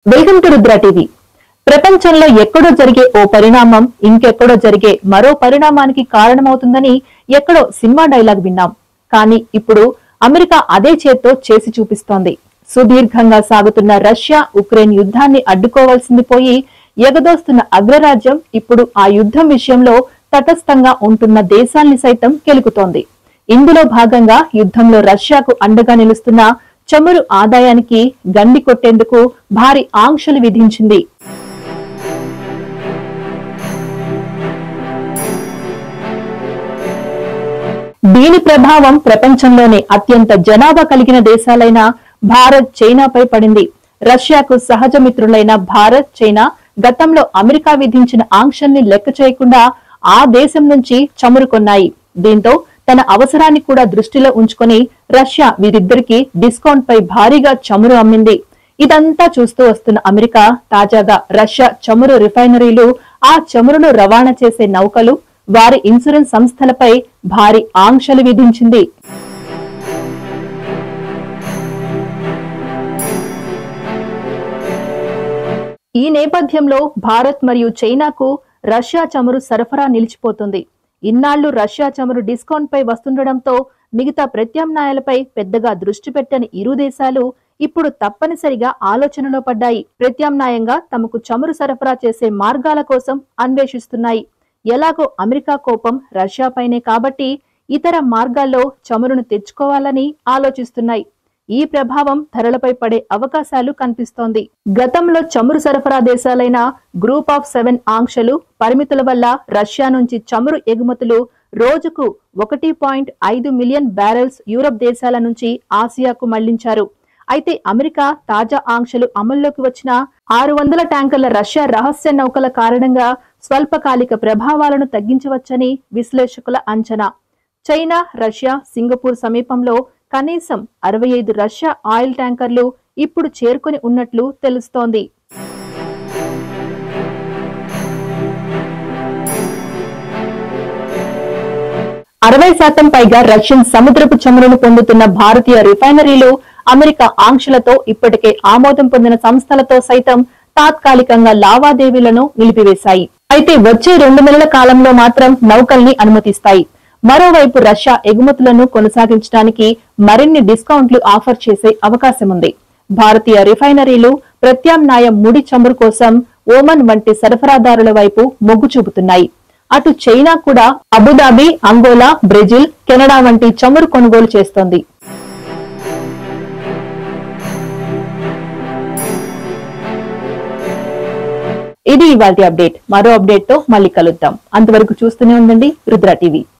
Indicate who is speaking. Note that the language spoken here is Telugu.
Speaker 1: Welcome to Rudra TV. ప్రపంచంలో ఎక్కడో జరిగే ఓ పరిణామం ఇంకెక్కడో జరిగే మరో పరిణామానికి కారణమవుతుందని ఎక్కడో సినిమా డైలాగ్ విన్నాం. కానీ ఇప్పుడు అమెరికా అదే చేత్తో చేసి చూపిస్తోంది. సుదీర్ఘంగా సాగుతున్న రష్యా ఉక్రెయిన్ యుద్ధాన్ని అడ్డుకోవాల్సింది పోయి ఎగదోస్తున్న అగ్రరాజ్యం ఇప్పుడు ఆ యుద్ధం విషయంలో తటస్థంగా ఉంటున్న దేశాల్ని సైతం కెలుకుతోంది. ఇందులో భాగంగా యుద్ధంలో రష్యాకు అండగా నిలుస్తున్న చమురు ఆదాయానికి గండి కొట్టేందుకు భారీ ఆంక్షలు విధించింది. దీని ప్రభావం ప్రపంచంలోనే అత్యంత జనాభా కలిగిన దేశాలైన భారత్, చైనాపై పడింది. రష్యాకు సహజ మిత్రులైన భారత్, చైనా గతంలో అమెరికా విధించిన ఆంక్షల్ని లెక్క చేయకుండా ఆ దేశం నుంచి చమురు కొన్నాయి. దీంతో తన అవసరాన్ని కూడా దృష్టిలో ఉంచుకొని రష్యా వీరిద్దరికి డిస్కౌంట్ పై భారీగా చమురు అమ్మింది. ఇదంతా చూస్తూ వస్తున్న అమెరికా తాజాగా రష్యా చమురు రిఫైనరీలు, ఆ చమురును రవాణా చేసే నౌకలు, వారి ఇన్సూరెన్స్ సంస్థలపై భారీ ఆంక్షలు విధించింది. ఈ నేపథ్యంలో భారత్ మరియు చైనాకు రష్యా చమురు సరఫరా నిలిచిపోతుంది. ఇన్నాళ్లు రష్యా చమురు డిస్కౌంట్ పై వస్తుండటంతో మిగతా ప్రత్యామ్నాయాలపై పెద్దగా దృష్టి పెట్టని ఇరు దేశాలు ఇప్పుడు తప్పనిసరిగా ఆలోచనలో పడ్డాయి. ప్రత్యామ్నాయంగా తమకు చమురు సరఫరా చేసే మార్గాల కోసం అన్వేషిస్తున్నాయి. ఎలాగో అమెరికా కోపం రష్యాపైనే కాబట్టి ఇతర మార్గాల్లో చమురును తెచ్చుకోవాలని ఆలోచిస్తున్నాయి. ఈ ప్రభావం ధరలపై పడే అవకాశాలు కనిపిస్తోంది. గతంలో చమురు సరఫరా దేశాలైన గ్రూప్ ఆఫ్ 7 ఆంక్షలు, పరిమితుల వల్ల రష్యా నుంచి చమురు ఎగుమతులు రోజుకు 1.5 మిలియన్ బ్యారెల్స్ యూరప్ దేశాల నుంచి ఆసియాకు మళ్లించారు. అయితే అమెరికా తాజా ఆంక్షలు అమల్లోకి వచ్చిన 600 ట్యాంకర్ల రష్యా రహస్య నౌకల కారణంగా స్వల్పకాలిక ప్రభావాలను తగ్గించవచ్చని విశ్లేషకుల అంచనా. చైనా, రష్యా, సింగపూర్ సమీపంలో కనీసం 65 రష్యా ఆయిల్ ట్యాంకర్లు ఇప్పుడు చేరుకొని ఉన్నట్లు తెలుస్తోంది. %60 పైగా రష్యన్ సముద్రపు చమురును పొందుతున్న భారతీయ రిఫైనరీలు అమెరికా ఆంక్షలతో ఇప్పటికే ఆమోదం పొందిన సంస్థలతో సైతం తాత్కాలికంగా లావాదేవీలను నిలిపివేశాయి. అయితే వచ్చే 2 నెలల కాలంలో మాత్రం నౌకల్ని అనుమతిస్తాయి. మరోవైపు రష్యా ఎగుమతులను కొనసాగించడానికి మరిన్ని డిస్కౌంట్లు ఆఫర్ చేసే అవకాశం ఉంది. భారతీయ రిఫైనరీలు ప్రత్యామ్నాయ ముడి చమురు కోసం ఓమన్ వంటి సరఫరాదారుల వైపు మొగ్గు చూపుతున్నాయి. అటు చైనా కూడా అబుదాబి, అంగోలా, బ్రెజిల్, కెనడా వంటి చమురు కొనుగోలు చేస్తోంది. ఇది ఇవాల్టి అప్డేట్. మరో అప్డేట్ తో మళ్ళీ కలుద్దాం. అంతవరకు చూస్తూనే ఉండండి రుద్ర టీవీ.